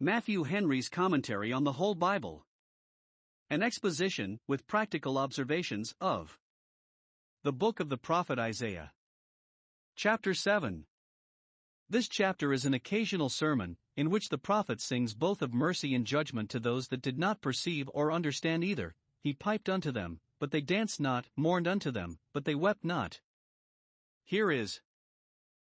Matthew Henry's Commentary on the Whole Bible. An exposition, with practical observations, of the book of the prophet Isaiah. Chapter 7. This chapter is an occasional sermon, in which the prophet sings both of mercy and judgment to those that did not perceive or understand either. He piped unto them, but they danced not, mourned unto them, but they wept not. Here is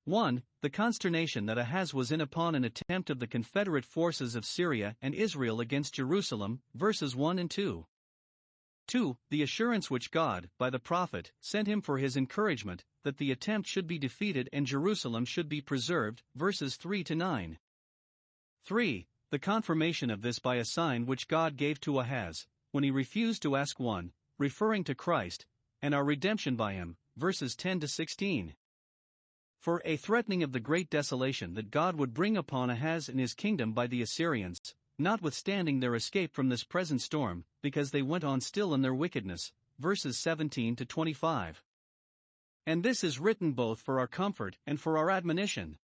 1. The consternation that Ahaz was in upon an attempt of the confederate forces of Syria and Israel against Jerusalem, verses 1 and 2. 2. The assurance which God, by the prophet, sent him for his encouragement, that the attempt should be defeated and Jerusalem should be preserved, verses 3 to 9. 3. The confirmation of this by a sign which God gave to Ahaz, when he refused to ask one, referring to Christ, and our redemption by him, verses 10 to 16. For a threatening of the great desolation that God would bring upon Ahaz and his kingdom by the Assyrians, notwithstanding their escape from this present storm, because they went on still in their wickedness, verses 17 to 25. And this is written both for our comfort and for our admonition.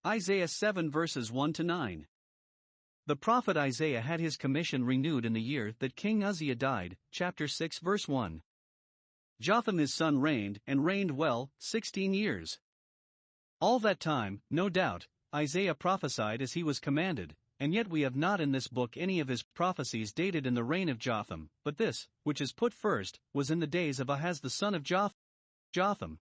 Isaiah 7 verses 1 to 9. The prophet Isaiah had his commission renewed in the year that King Uzziah died, chapter 6 verse 1. Jotham his son reigned, and reigned well, 16 years. All that time, no doubt, Isaiah prophesied as he was commanded, and yet we have not in this book any of his prophecies dated in the reign of Jotham, but this, which is put first, was in the days of Ahaz the son of Jotham.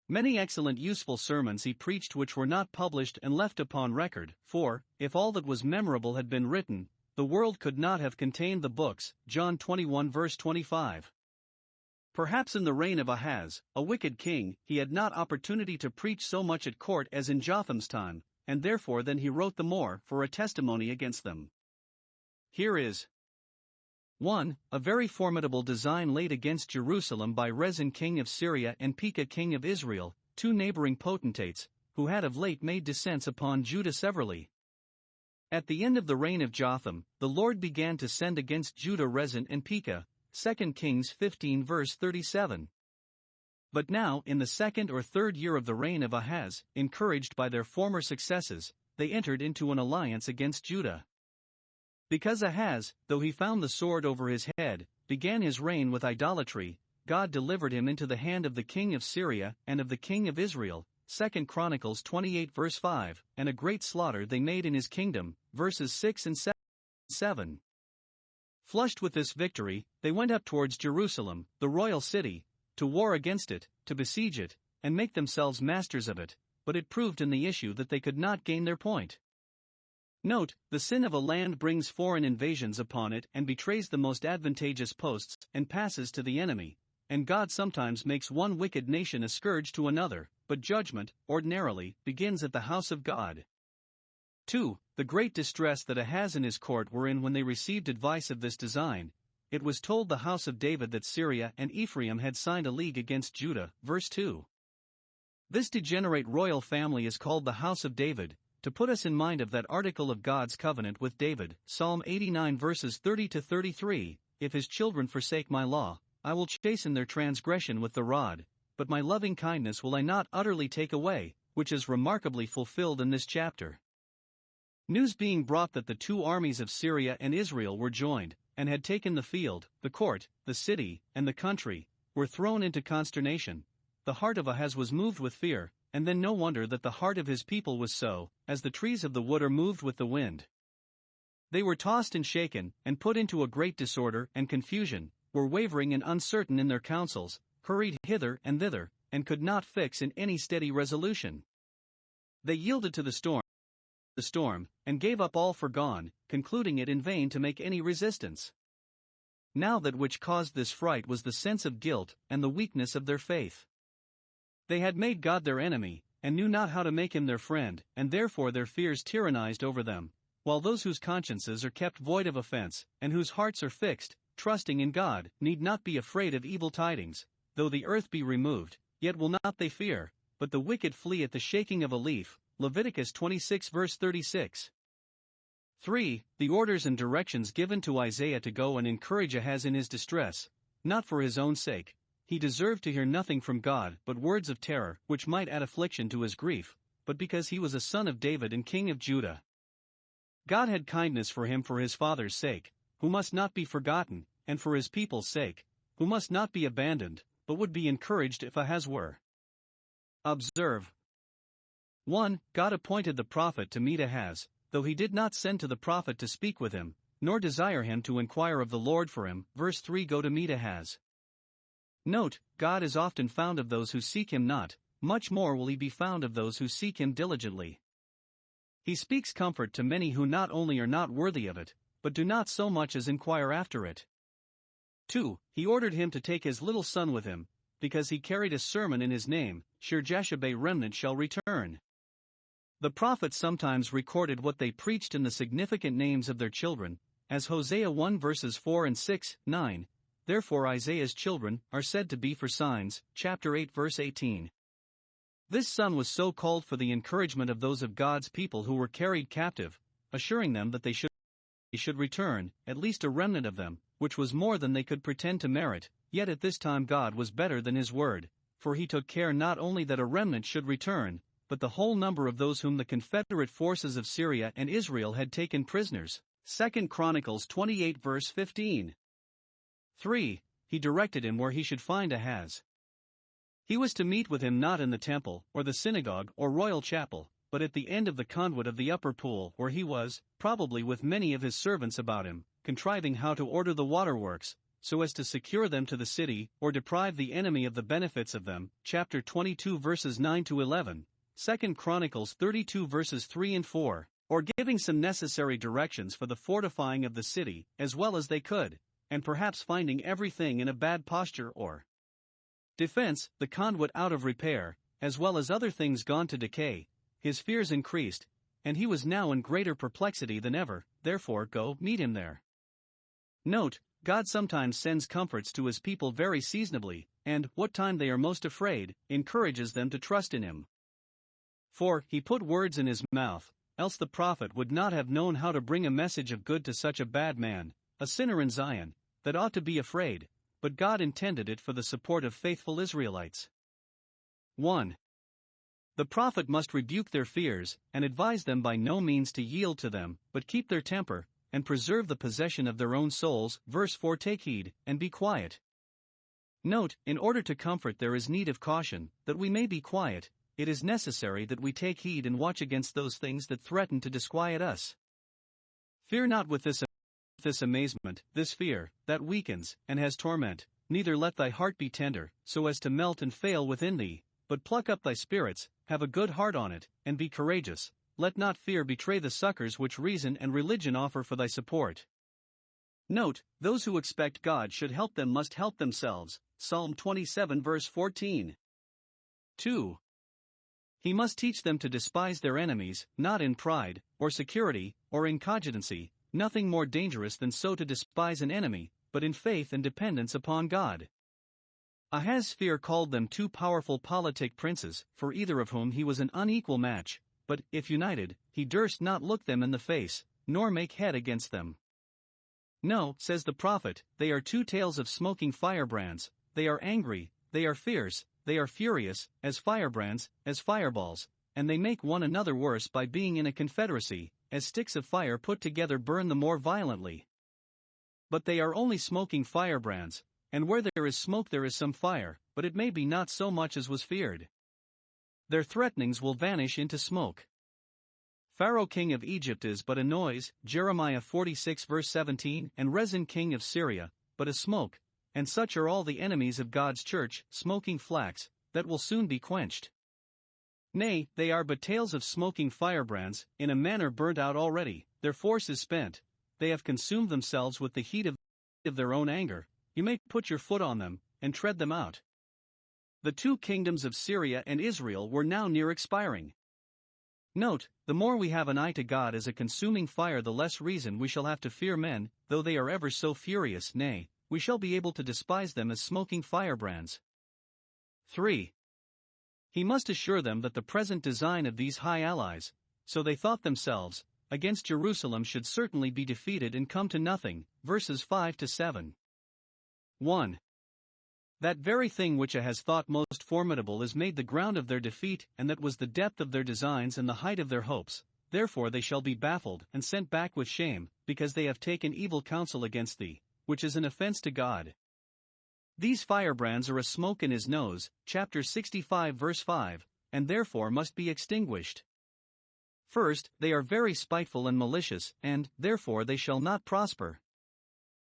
Many excellent useful sermons he preached which were not published and left upon record, for, if all that was memorable had been written, the world could not have contained the books. John 21 verse 25. Perhaps in the reign of Ahaz, a wicked king, he had not opportunity to preach so much at court as in Jotham's time, and therefore then he wrote the more for a testimony against them. Here is 1. A very formidable design laid against Jerusalem by Rezin king of Syria and Pekah king of Israel, two neighboring potentates, who had of late made descents upon Judah severally. At the end of the reign of Jotham, the Lord began to send against Judah Rezin and Pekah, 2 Kings 15 verse 37. But now in the second or third year of the reign of Ahaz, encouraged by their former successes, they entered into an alliance against Judah. Because Ahaz, though he found the sword over his head, began his reign with idolatry, God delivered him into the hand of the king of Syria and of the king of Israel, 2 Chronicles 28 verse 5, and a great slaughter they made in his kingdom, verses 6 and 7. Flushed with this victory, they went up towards Jerusalem, the royal city, to war against it, to besiege it, and make themselves masters of it, but it proved in the issue that they could not gain their point. Note, the sin of a land brings foreign invasions upon it and betrays the most advantageous posts and passes to the enemy, and God sometimes makes one wicked nation a scourge to another, but judgment, ordinarily, begins at the house of God. 2. The great distress that Ahaz and his court were in when they received advice of this design. It was told the house of David that Syria and Ephraim had signed a league against Judah, verse 2. This degenerate royal family is called the house of David, to put us in mind of that article of God's covenant with David, Psalm 89 verses 30 to 33, If his children forsake my law, I will chasten their transgression with the rod, but my loving kindness will I not utterly take away, which is remarkably fulfilled in this chapter. News being brought that the two armies of Syria and Israel were joined, and had taken the field, the court, the city, and the country, were thrown into consternation. The heart of Ahaz was moved with fear, and then no wonder that the heart of his people was so, as the trees of the wood are moved with the wind. They were tossed and shaken, and put into a great disorder and confusion, were wavering and uncertain in their counsels, hurried hither and thither, and could not fix in any steady resolution. They yielded to the storm, and gave up all for gone, concluding it in vain to make any resistance. Now that which caused this fright was the sense of guilt and the weakness of their faith. They had made God their enemy, and knew not how to make him their friend, and therefore their fears tyrannized over them, while those whose consciences are kept void of offense, and whose hearts are fixed, trusting in God, need not be afraid of evil tidings. Though the earth be removed, yet will not they fear, but the wicked flee at the shaking of a leaf. Leviticus 26 verse 36. 3. The orders and directions given to Isaiah to go and encourage Ahaz in his distress, not for his own sake. He deserved to hear nothing from God but words of terror, which might add affliction to his grief, but because he was a son of David and king of Judah. God had kindness for him for his father's sake, who must not be forgotten, and for his people's sake, who must not be abandoned, but would be encouraged if Ahaz were. Observe. 1. God appointed the prophet to meet Ahaz, though he did not send to the prophet to speak with him, nor desire him to inquire of the Lord for him. Verse 3. Go to meet Ahaz. Note, God is often found of those who seek him not, much more will he be found of those who seek him diligently. He speaks comfort to many who not only are not worthy of it, but do not so much as inquire after it. 2. He ordered him to take his little son with him, because he carried a sermon in his name, sure Jeshebeh remnant shall return. The prophets sometimes recorded what they preached in the significant names of their children, as Hosea 1 verses 4 and 6, 9. Therefore Isaiah's children are said to be for signs, chapter 8 verse 18. This son was so called for the encouragement of those of God's people who were carried captive, assuring them that they should return, at least a remnant of them, which was more than they could pretend to merit. Yet at this time God was better than his word, for he took care not only that a remnant should return, but the whole number of those whom the confederate forces of Syria and Israel had taken prisoners. 2 Chronicles 28 verse 15. 3. He directed him where he should find Ahaz. He was to meet with him not in the temple, or the synagogue, or royal chapel, but at the end of the conduit of the upper pool, where he was, probably with many of his servants about him, contriving how to order the waterworks, so as to secure them to the city, or deprive the enemy of the benefits of them. Chapter 22 verses 9 to 11, 2 Chronicles 32 verses 3 and 4, or giving some necessary directions for the fortifying of the city, as well as they could, and perhaps finding everything in a bad posture or defense, the conduit out of repair, as well as other things gone to decay. His fears increased, and he was now in greater perplexity than ever. Therefore go meet him there. Note, God sometimes sends comforts to his people very seasonably, and, what time they are most afraid, encourages them to trust in him. For he put words in his mouth, else the prophet would not have known how to bring a message of good to such a bad man, a sinner in Zion, that ought to be afraid, but God intended it for the support of faithful Israelites. 1. The prophet must rebuke their fears, and advise them by no means to yield to them, but keep their temper, and preserve the possession of their own souls. Verse 4. Take heed, and be quiet. Note, in order to comfort there is need of caution, that we may be quiet. It is necessary that we take heed and watch against those things that threaten to disquiet us. Fear not with this amazement, this fear, that weakens, and has torment, neither let thy heart be tender, so as to melt and fail within thee, but pluck up thy spirits, have a good heart on it, and be courageous. Let not fear betray the succors which reason and religion offer for thy support. Note, those who expect God should help them must help themselves. Psalm 27 verse 14. 2. He must teach them to despise their enemies, not in pride, or security, or in cogitancy, nothing more dangerous than so to despise an enemy, but in faith and dependence upon God. Ahaz's fear called them two powerful politic princes, for either of whom he was an unequal match, but, if united, he durst not look them in the face, nor make head against them. No, says the prophet, they are two tails of smoking firebrands, they are angry, they are fierce, they are furious, as firebrands, as fireballs, and they make one another worse by being in a confederacy, as sticks of fire put together burn the more violently. But they are only smoking firebrands, and where there is smoke there is some fire, but it may be not so much as was feared. Their threatenings will vanish into smoke. Pharaoh king of Egypt is but a noise, Jeremiah 46 verse 17, and Rezin king of Syria, but a smoke, and such are all the enemies of God's church, smoking flax, that will soon be quenched. Nay, they are but tails of smoking firebrands, in a manner burnt out already, their force is spent, they have consumed themselves with the heat of their own anger, you may put your foot on them, and tread them out. The two kingdoms of Syria and Israel were now near expiring. Note, the more we have an eye to God as a consuming fire, the less reason we shall have to fear men, though they are ever so furious, nay, we shall be able to despise them as smoking firebrands. 3. He must assure them that the present design of these high allies, so they thought themselves, against Jerusalem should certainly be defeated and come to nothing. Verses 5 to 7. 1. That very thing which Ahaz thought most formidable is made the ground of their defeat, and that was the depth of their designs and the height of their hopes, therefore they shall be baffled and sent back with shame, because they have taken evil counsel against thee, which is an offense to God. These firebrands are a smoke in his nose, chapter 65 verse 5, and therefore must be extinguished. First, they are very spiteful and malicious, and, therefore they shall not prosper.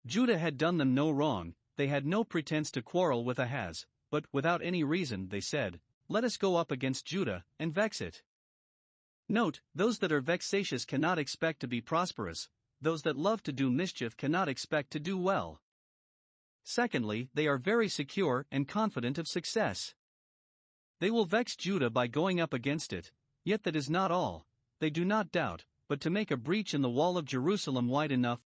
Judah had done them no wrong, they had no pretense to quarrel with Ahaz, but, without any reason, they said, Let us go up against Judah, and vex it. Note, those that are vexatious cannot expect to be prosperous, those that love to do mischief cannot expect to do well. Secondly, they are very secure and confident of success. They will vex Judah by going up against it, yet that is not all. They do not doubt, but to make a breach in the wall of Jerusalem wide enough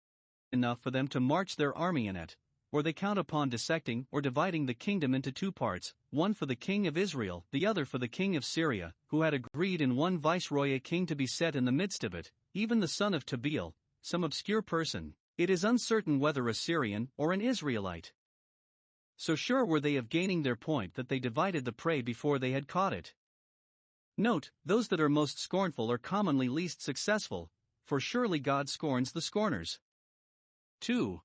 for them to march their army in it, or they count upon dissecting or dividing the kingdom into two parts, one for the king of Israel, the other for the king of Syria, who had agreed in one viceroy a king to be set in the midst of it, even the son of Tabeel, some obscure person. It is uncertain whether a Syrian or an Israelite. So sure were they of gaining their point that they divided the prey before they had caught it. Note, those that are most scornful are commonly least successful, for surely God scorns the scorners. 2.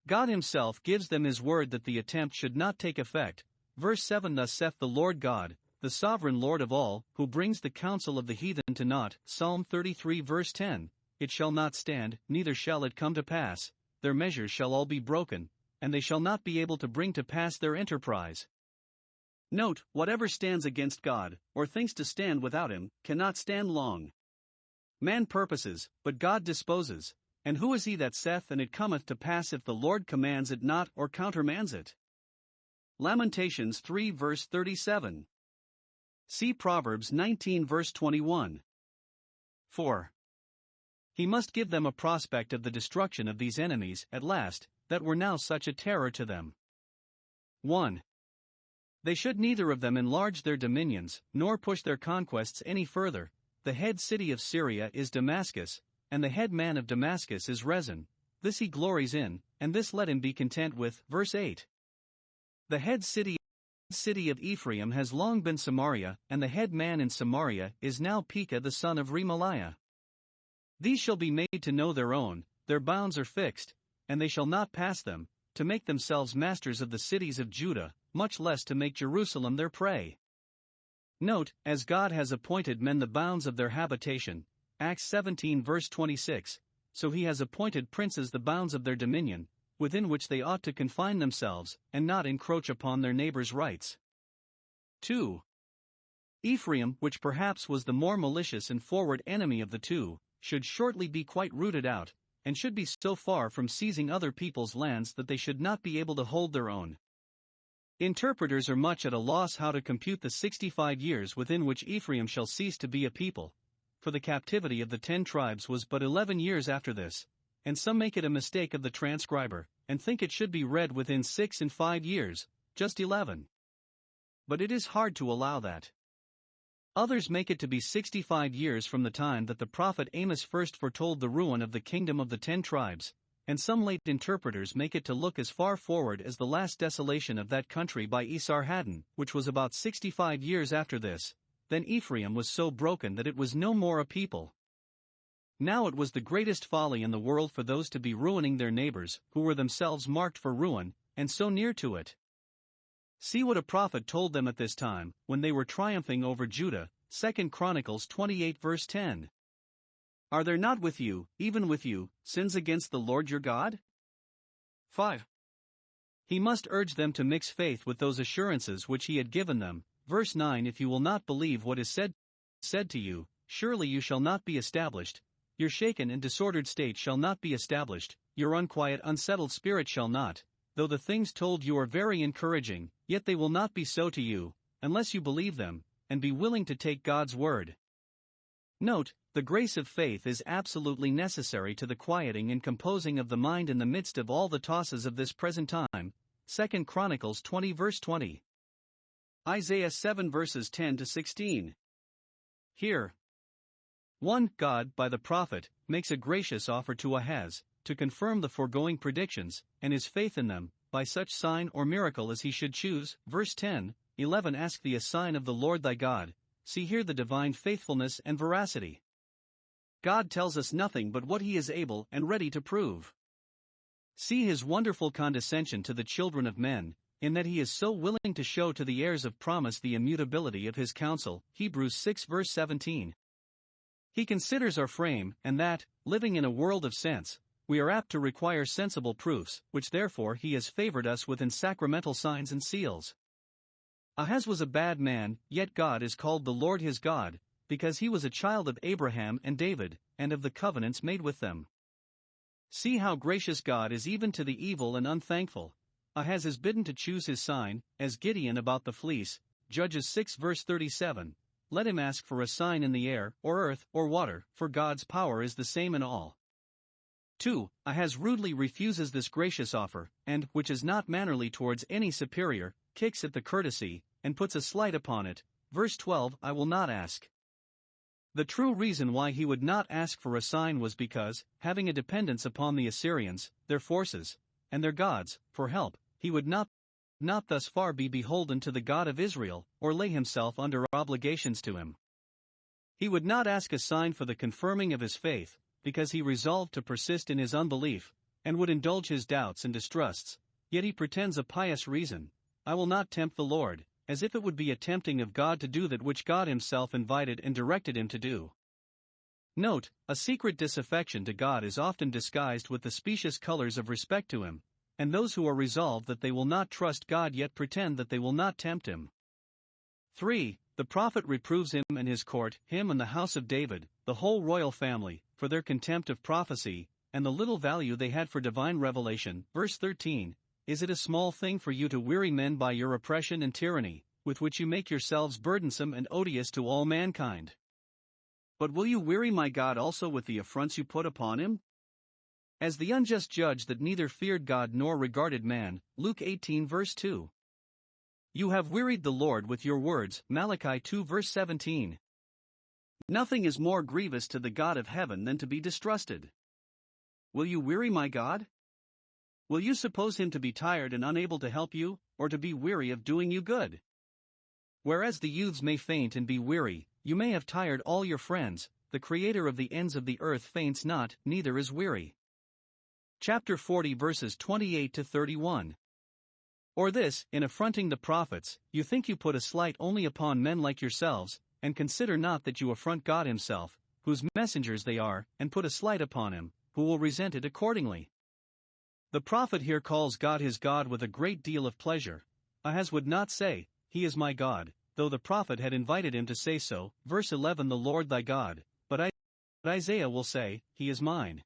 God himself gives them his word that the attempt should not take effect. Verse 7 Thus saith the Lord God, the sovereign Lord of all, who brings the counsel of the heathen to naught. Psalm 33 verse 10. It shall not stand, neither shall it come to pass, their measures shall all be broken, and they shall not be able to bring to pass their enterprise. Note, whatever stands against God, or thinks to stand without him, cannot stand long. Man purposes, but God disposes, and who is he that saith and it cometh to pass if the Lord commands it not or countermands it? Lamentations 3 verse 37. See Proverbs 19 verse 21. 4. He must give them a prospect of the destruction of these enemies at last, that were now such a terror to them. 1. They should neither of them enlarge their dominions, nor push their conquests any further. The head city of Syria is Damascus, and the head man of Damascus is Rezin. This he glories in, and this let him be content with. Verse 8. The head city of Ephraim has long been Samaria, and the head man in Samaria is now Pekah the son of Remaliah. These shall be made to know their own, their bounds are fixed, and they shall not pass them, to make themselves masters of the cities of Judah, much less to make Jerusalem their prey. Note, as God has appointed men the bounds of their habitation, Acts 17 verse 26, so he has appointed princes the bounds of their dominion, within which they ought to confine themselves, and not encroach upon their neighbor's rights. 2. Ephraim, which perhaps was the more malicious and forward enemy of the two, should shortly be quite rooted out, and should be so far from seizing other people's lands that they should not be able to hold their own. Interpreters are much at a loss how to compute the 65 years within which Ephraim shall cease to be a people, for the captivity of the 10 tribes was but 11 years after this, and some make it a mistake of the transcriber, and think it should be read within 6 and 5 years, just 11. But it is hard to allow that. Others make it to be 65 years from the time that the prophet Amos first foretold the ruin of the kingdom of the 10 tribes, and some late interpreters make it to look as far forward as the last desolation of that country by Esarhaddon, which was about 65 years after this. Then Ephraim was so broken that it was no more a people. Now it was the greatest folly in the world for those to be ruining their neighbors, who were themselves marked for ruin, and so near to it. See what a prophet told them at this time, when they were triumphing over Judah, 2 Chronicles 28 verse 10. Are there not with you, even with you, sins against the Lord your God? 5. He must urge them to mix faith with those assurances which he had given them. Verse 9 If you will not believe what is said to you, surely you shall not be established. Your shaken and disordered state shall not be established, your unquiet unsettled spirit shall not. Though the things told you are very encouraging, yet they will not be so to you, unless you believe them, and be willing to take God's word. Note, the grace of faith is absolutely necessary to the quieting and composing of the mind in the midst of all the tosses of this present time. 2 Chronicles 20 verse 20. Isaiah 7 verses 10 to 16. Here, 1. God, by the prophet, makes a gracious offer to Ahaz, to confirm the foregoing predictions, and his faith in them, by such sign or miracle as he should choose. Verse 10, 11 Ask thee a sign of the Lord thy God. See here the divine faithfulness and veracity. God tells us nothing but what he is able and ready to prove. See his wonderful condescension to the children of men, in that he is so willing to show to the heirs of promise the immutability of his counsel, Hebrews 6 verse 17. He considers our frame, and that, living in a world of sense, we are apt to require sensible proofs, which therefore he has favored us with in sacramental signs and seals. Ahaz was a bad man, yet God is called the Lord his God, because he was a child of Abraham and David, and of the covenants made with them. See how gracious God is even to the evil and unthankful. Ahaz is bidden to choose his sign, as Gideon about the fleece, Judges 6 verse 37. Let him ask for a sign in the air, or earth, or water, for God's power is the same in all. 2. Ahaz rudely refuses this gracious offer, and, which is not mannerly towards any superior, kicks at the courtesy, and puts a slight upon it. Verse 12, I will not ask. The true reason why he would not ask for a sign was because, having a dependence upon the Assyrians, their forces, and their gods, for help, he would not thus far be beholden to the God of Israel, or lay himself under obligations to him. He would not ask a sign for the confirming of his faith, because he resolved to persist in his unbelief, and would indulge his doubts and distrusts, yet he pretends a pious reason, I will not tempt the Lord, as if it would be a tempting of God to do that which God himself invited and directed him to do. Note, a secret disaffection to God is often disguised with the specious colors of respect to him, and those who are resolved that they will not trust God yet pretend that they will not tempt him. 3. The prophet reproves him and his court, him and the house of David, the whole royal family, for their contempt of prophecy, and the little value they had for divine revelation. Verse 13, Is it a small thing for you to weary men by your oppression and tyranny, with which you make yourselves burdensome and odious to all mankind? But will you weary my God also with the affronts you put upon him? As the unjust judge that neither feared God nor regarded man, Luke 18 verse 2. You have wearied the Lord with your words, Malachi 2 verse 17. Nothing is more grievous to the God of heaven than to be distrusted. Will you weary my God? Will you suppose him to be tired and unable to help you, or to be weary of doing you good? Whereas the youths may faint and be weary, you may have tired all your friends, the Creator of the ends of the earth faints not, neither is weary. Chapter 40 verses 28 to 31. Or this, in affronting the prophets, you think you put a slight only upon men like yourselves, and consider not that you affront God himself, whose messengers they are, and put a slight upon him, who will resent it accordingly. The prophet here calls God his God with a great deal of pleasure. Ahaz would not say, He is my God, though the prophet had invited him to say so. Verse 11, The Lord thy God, but Isaiah will say, He is mine.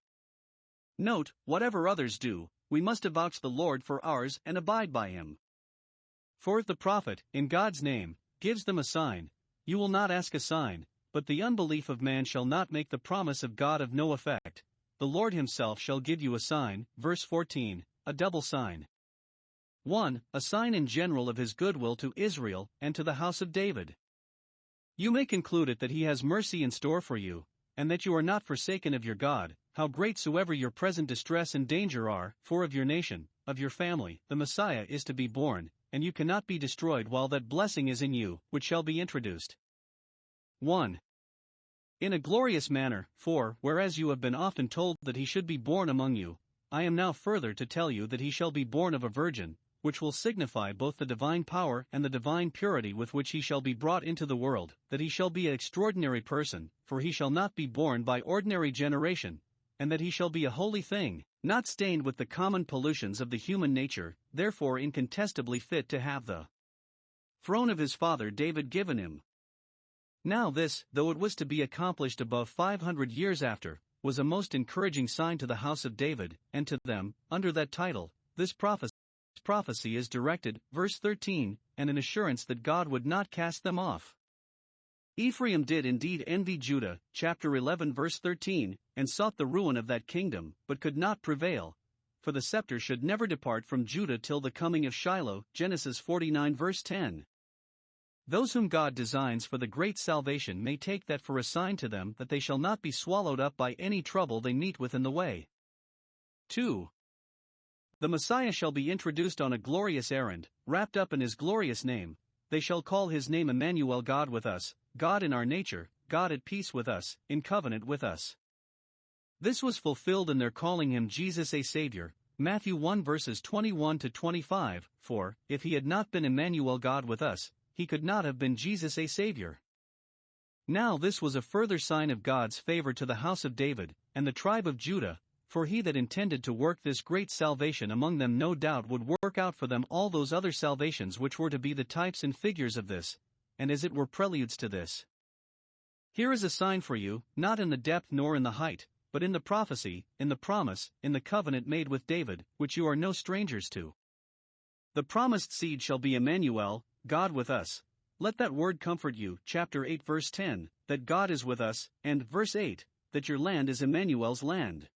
Note, whatever others do, we must avouch the Lord for ours and abide by him. For if the prophet, in God's name, gives them a sign, you will not ask a sign, but the unbelief of man shall not make the promise of God of no effect. The Lord himself shall give you a sign. Verse 14, a double sign. 1. A sign in general of his goodwill to Israel and to the house of David. You may conclude it that he has mercy in store for you, and that you are not forsaken of your God, how great soever your present distress and danger are, for of your nation, of your family, the Messiah is to be born, and you cannot be destroyed while that blessing is in you, which shall be introduced. 1. In a glorious manner, for, whereas you have been often told that he should be born among you, I am now further to tell you that he shall be born of a virgin, which will signify both the divine power and the divine purity with which he shall be brought into the world, that he shall be an extraordinary person, for he shall not be born by ordinary generation, and that he shall be a holy thing, not stained with the common pollutions of the human nature, therefore incontestably fit to have the throne of his father David given him. Now this, though it was to be accomplished above 500 years after, was a most encouraging sign to the house of David, and to them, under that title, this prophecy is directed, verse 13, and an assurance that God would not cast them off. Ephraim did indeed envy Judah, chapter 11 verse 13, and sought the ruin of that kingdom, but could not prevail, for the scepter should never depart from Judah till the coming of Shiloh, Genesis 49 verse 10. Those whom God designs for the great salvation may take that for a sign to them that they shall not be swallowed up by any trouble they meet with in the way. 2. The Messiah shall be introduced on a glorious errand, wrapped up in his glorious name. They shall call his name Emmanuel, God with us, God in our nature, God at peace with us, in covenant with us. This was fulfilled in their calling him Jesus a Savior, Matthew 1 verses 21 to 25, for, if he had not been Emmanuel God with us, he could not have been Jesus a Savior. Now this was a further sign of God's favor to the house of David, and the tribe of Judah, for he that intended to work this great salvation among them no doubt would work out for them all those other salvations which were to be the types and figures of this, and as it were preludes to this. Here is a sign for you, not in the depth nor in the height, but in the prophecy, in the promise, in the covenant made with David, which you are no strangers to. The promised seed shall be Emmanuel, God with us. Let that word comfort you, chapter 8 verse 10, that God is with us, and verse 8, that your land is Emmanuel's land.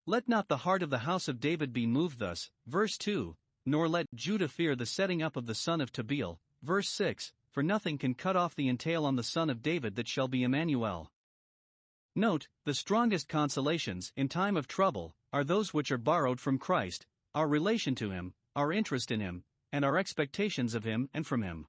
Let not the heart of the house of David be moved thus, verse 2, nor let Judah fear the setting up of the son of Tabeel, verse 6, for nothing can cut off the entail on the son of David that shall be Emmanuel. Note, the strongest consolations in time of trouble are those which are borrowed from Christ, our relation to him, our interest in him, and our expectations of him and from him.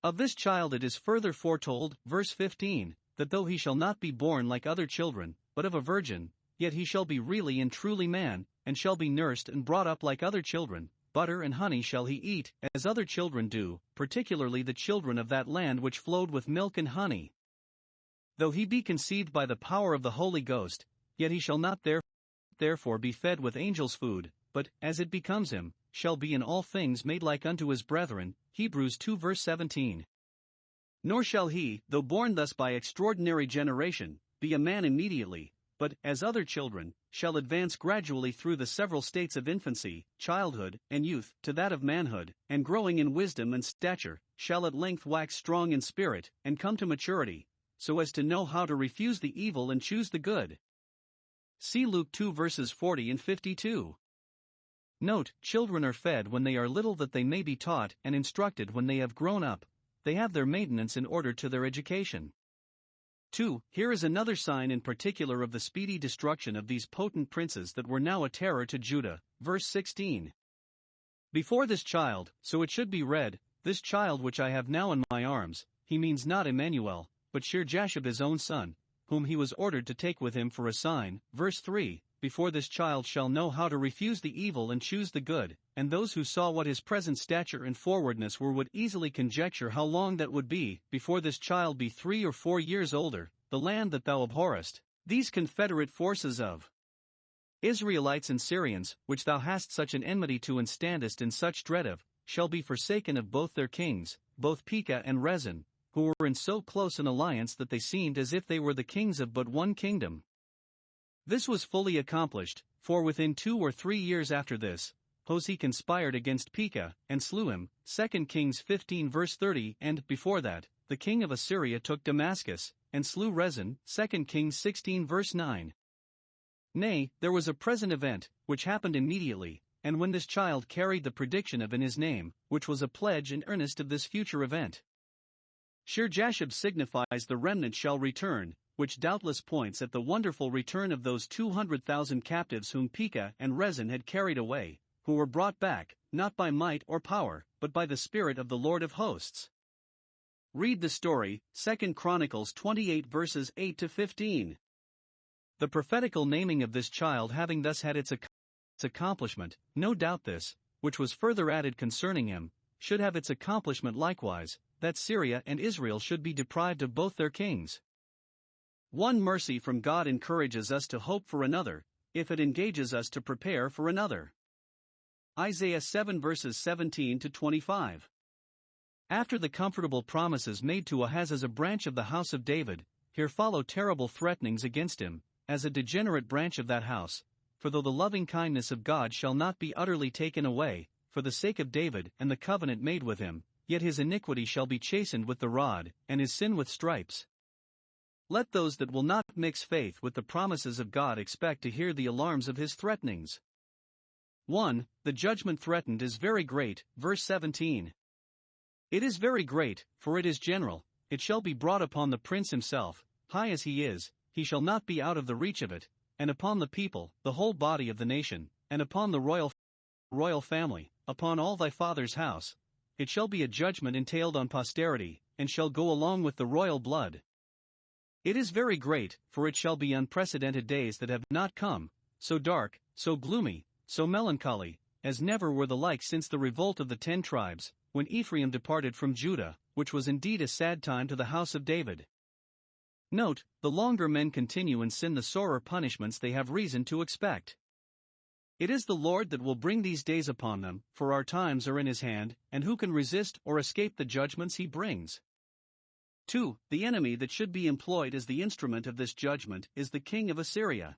Of this child it is further foretold, verse 15, that though he shall not be born like other children, but of a virgin, yet he shall be really and truly man, and shall be nursed and brought up like other children. Butter and honey shall he eat, as other children do, particularly the children of that land which flowed with milk and honey. Though he be conceived by the power of the Holy Ghost, yet he shall not therefore be fed with angels' food, but, as it becomes him, shall be in all things made like unto his brethren, Hebrews 2 verse 17. Nor shall he, though born thus by extraordinary generation, be a man immediately, but, as other children, shall advance gradually through the several states of infancy, childhood, and youth, to that of manhood, and growing in wisdom and stature, shall at length wax strong in spirit, and come to maturity, so as to know how to refuse the evil and choose the good. See Luke 2 verses 40 and 52. Note, children are fed when they are little that they may be taught and instructed when they have grown up. They have their maintenance in order to their education. 2. Here is another sign in particular of the speedy destruction of these potent princes that were now a terror to Judah, verse 16. Before this child, so it should be read, this child which I have now in my arms, he means not Emmanuel, but Shear-Jashub his own son, whom he was ordered to take with him for a sign, verse 3, before this child shall know how to refuse the evil and choose the good, and those who saw what his present stature and forwardness were would easily conjecture how long that would be, before this child be 3 or 4 years older, the land that thou abhorrest, these confederate forces of Israelites and Syrians, which thou hast such an enmity to and standest in such dread of, shall be forsaken of both their kings, both Pekah and Rezin, who were in so close an alliance that they seemed as if they were the kings of but one kingdom. This was fully accomplished, for within 2 or 3 years after this, Hoshea conspired against Pekah, and slew him, 2 Kings 15 verse 30, and, before that, the king of Assyria took Damascus, and slew Rezin, 2 Kings 16 verse 9. Nay, there was a present event, which happened immediately, and when this child carried the prediction of in his name, which was a pledge and earnest of this future event. Shear-Jashub signifies the remnant shall return, which doubtless points at the wonderful return of those 200,000 captives whom Pekah and Rezin had carried away, who were brought back, not by might or power, but by the Spirit of the Lord of hosts. Read the story, 2 Chronicles 28 verses 8 to 15. The prophetical naming of this child having thus had its accomplishment, no doubt this, which was further added concerning him, should have its accomplishment likewise, that Syria and Israel should be deprived of both their kings. One mercy from God encourages us to hope for another, if it engages us to prepare for another. Isaiah 7 verses 17 to 25. After the comfortable promises made to Ahaz as a branch of the house of David, here follow terrible threatenings against him, as a degenerate branch of that house, for though the loving kindness of God shall not be utterly taken away, for the sake of David and the covenant made with him, yet his iniquity shall be chastened with the rod, and his sin with stripes. Let those that will not mix faith with the promises of God expect to hear the alarms of his threatenings. 1. The judgment threatened is very great, verse 17. It is very great, for it is general, it shall be brought upon the prince himself, high as he is, he shall not be out of the reach of it, and upon the people, the whole body of the nation, and upon the royal family, upon all thy father's house. It shall be a judgment entailed on posterity, and shall go along with the royal blood. It is very great, for it shall be unprecedented days that have not come, so dark, so gloomy, so melancholy, as never were the like since the revolt of the 10 tribes, when Ephraim departed from Judah, which was indeed a sad time to the house of David. Note, the longer men continue in sin, the sorer punishments they have reason to expect. It is the Lord that will bring these days upon them, for our times are in his hand, and who can resist or escape the judgments he brings? 2. The enemy that should be employed as the instrument of this judgment is the king of Assyria.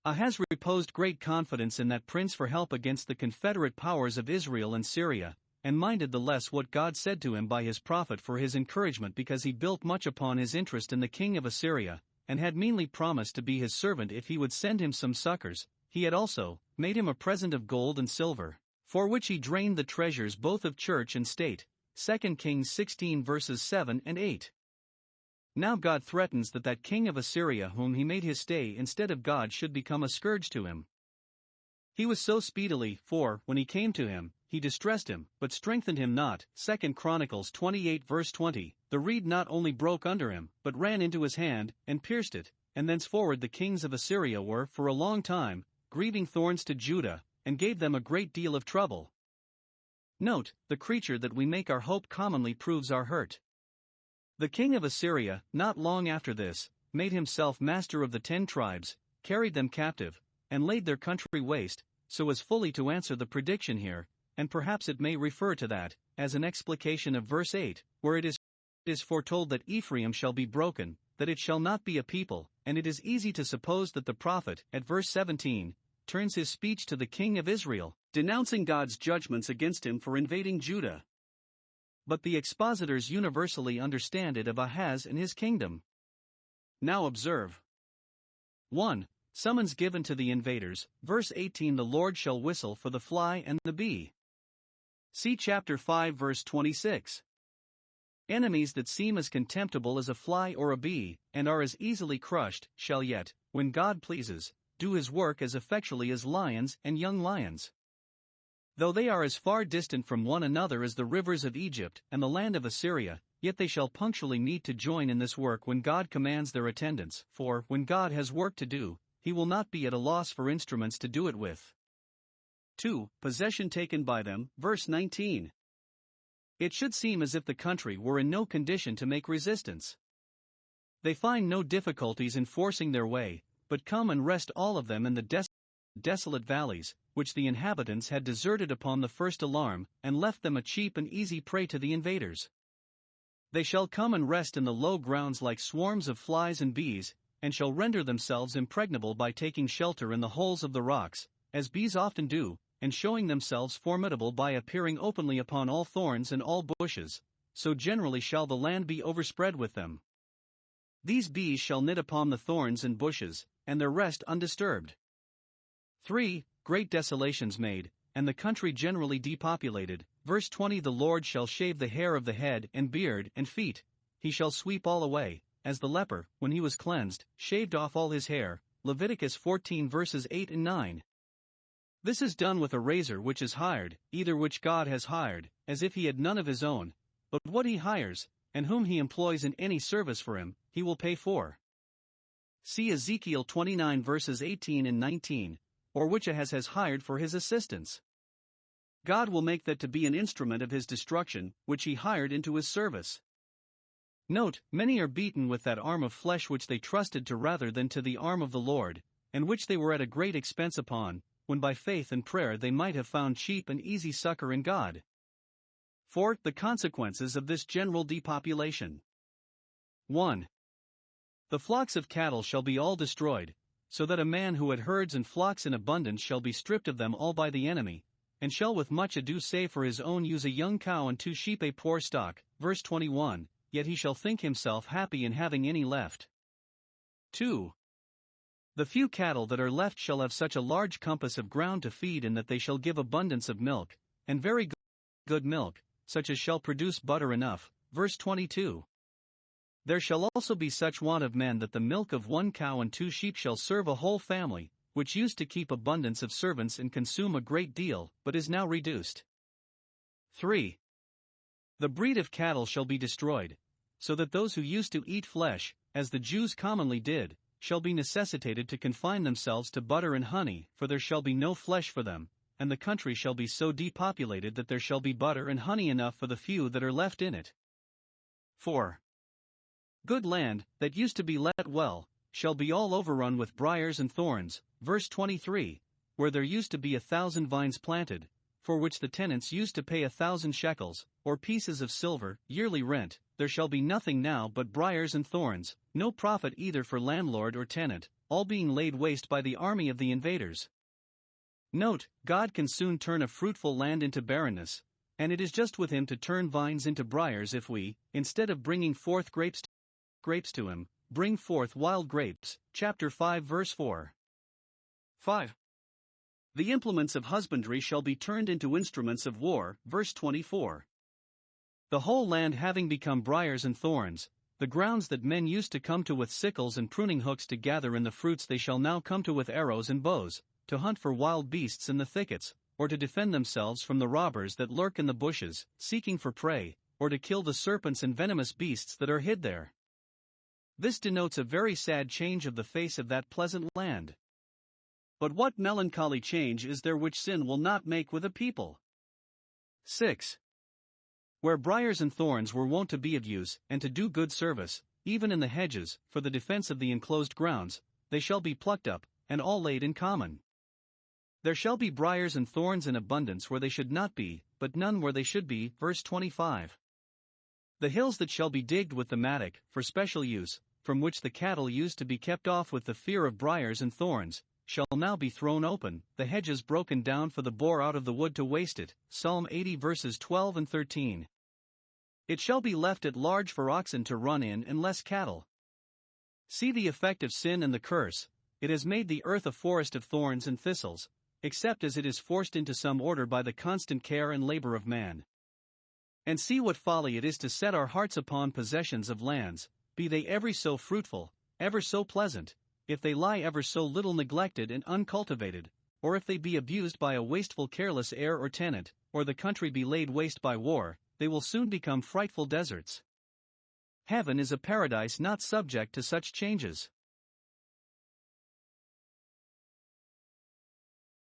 Ahaz reposed great confidence in that prince for help against the confederate powers of Israel and Syria, and minded the less what God said to him by his prophet for his encouragement, because he built much upon his interest in the king of Assyria, and had meanly promised to be his servant if he would send him some succors. He had also made him a present of gold and silver, for which he drained the treasures both of church and state. 2 Kings 16 verses 7 and 8. Now God threatens that king of Assyria whom he made his stay instead of God should become a scourge to him. He was so speedily, for, when he came to him, he distressed him, but strengthened him not. 2 Chronicles 28 verse 20. The reed not only broke under him, but ran into his hand, and pierced it, and thenceforward the kings of Assyria were, for a long time, grieving thorns to Judah, and gave them a great deal of trouble. Note, the creature that we make our hope commonly proves our hurt. The king of Assyria, not long after this, made himself master of the 10 tribes, carried them captive, and laid their country waste, so as fully to answer the prediction here, and perhaps it may refer to that, as an explication of verse 8, where it is foretold that Ephraim shall be broken, that it shall not be a people, and it is easy to suppose that the prophet, at verse 17, turns his speech to the king of Israel, denouncing God's judgments against him for invading Judah. But the expositors universally understand it of Ahaz and his kingdom. Now observe. 1. Summons given to the invaders, verse 18. The Lord shall whistle for the fly and the bee. See chapter 5 verse 26. Enemies that seem as contemptible as a fly or a bee, and are as easily crushed, shall yet, when God pleases, do his work as effectually as lions and young lions. Though they are as far distant from one another as the rivers of Egypt and the land of Assyria, yet they shall punctually meet to join in this work when God commands their attendance, for, when God has work to do, he will not be at a loss for instruments to do it with. 2. Possession taken by them, verse 19. It should seem as if the country were in no condition to make resistance. They find no difficulties in forcing their way, but come and rest all of them in the desolate valleys, which the inhabitants had deserted upon the first alarm, and left them a cheap and easy prey to the invaders. They shall come and rest in the low grounds like swarms of flies and bees, and shall render themselves impregnable by taking shelter in the holes of the rocks, as bees often do, and showing themselves formidable by appearing openly upon all thorns and all bushes, so generally shall the land be overspread with them. These bees shall knit upon the thorns and bushes, and their rest undisturbed. 3. Great desolations made, and the country generally depopulated. Verse 20. The Lord shall shave the hair of the head and beard and feet, he shall sweep all away, as the leper, when he was cleansed, shaved off all his hair. Leviticus 14 verses 8 and 9. This is done with a razor which is hired, either which God has hired, as if he had none of his own, but what he hires, and whom he employs in any service for him, he will pay for. See Ezekiel 29 verses 18 and 19, or which Ahaz has hired for his assistance. God will make that to be an instrument of his destruction, which he hired into his service. Note, many are beaten with that arm of flesh which they trusted to rather than to the arm of the Lord, and which they were at a great expense upon, when by faith and prayer they might have found cheap and easy succor in God. 4. The consequences of this general depopulation. 1. The flocks of cattle shall be all destroyed, so that a man who had herds and flocks in abundance shall be stripped of them all by the enemy, and shall with much ado save for his own use a young cow and 2 sheep, a poor stock. Verse 21. Yet he shall think himself happy in having any left. 2. The few cattle that are left shall have such a large compass of ground to feed in that they shall give abundance of milk, and very good milk, such as shall produce butter enough. Verse 22. There shall also be such want of men that the milk of 1 cow and 2 sheep shall serve a whole family, which used to keep abundance of servants and consume a great deal, but is now reduced. 3. The breed of cattle shall be destroyed, so that those who used to eat flesh, as the Jews commonly did, shall be necessitated to confine themselves to butter and honey, for there shall be no flesh for them, and the country shall be so depopulated that there shall be butter and honey enough for the few that are left in it. 4. Good land, that used to be let well, shall be all overrun with briars and thorns, verse 23, where there used to be 1,000 vines planted, for which the tenants used to pay 1,000 shekels, or pieces of silver, yearly rent, there shall be nothing now but briars and thorns, no profit either for landlord or tenant, all being laid waste by the army of the invaders. Note, God can soon turn a fruitful land into barrenness, and it is just with him to turn vines into briars if we, instead of bringing forth grapes to him, bring forth wild grapes. Chapter 5 verse 4. 5. The implements of husbandry shall be turned into instruments of war, verse 24. The whole land having become briars and thorns, the grounds that men used to come to with sickles and pruning hooks to gather in the fruits they shall now come to with arrows and bows, to hunt for wild beasts in the thickets, or to defend themselves from the robbers that lurk in the bushes, seeking for prey, or to kill the serpents and venomous beasts that are hid there. This denotes a very sad change of the face of that pleasant land. But what melancholy change is there which sin will not make with a people? 6. Where briars and thorns were wont to be of use, and to do good service, even in the hedges, for the defense of the enclosed grounds, they shall be plucked up, and all laid in common. There shall be briars and thorns in abundance where they should not be, but none where they should be, verse 25. The hills that shall be digged with the mattock, for special use, from which the cattle used to be kept off with the fear of briars and thorns, shall now be thrown open, the hedges broken down for the boar out of the wood to waste it, Psalm 80 verses 12 and 13. It shall be left at large for oxen to run in and less cattle. See the effect of sin and the curse, it has made the earth a forest of thorns and thistles, except as it is forced into some order by the constant care and labor of man. And see what folly it is to set our hearts upon possessions of lands, be they ever so fruitful, ever so pleasant, if they lie ever so little neglected and uncultivated, or if they be abused by a wasteful careless heir or tenant, or the country be laid waste by war, they will soon become frightful deserts. Heaven is a paradise not subject to such changes.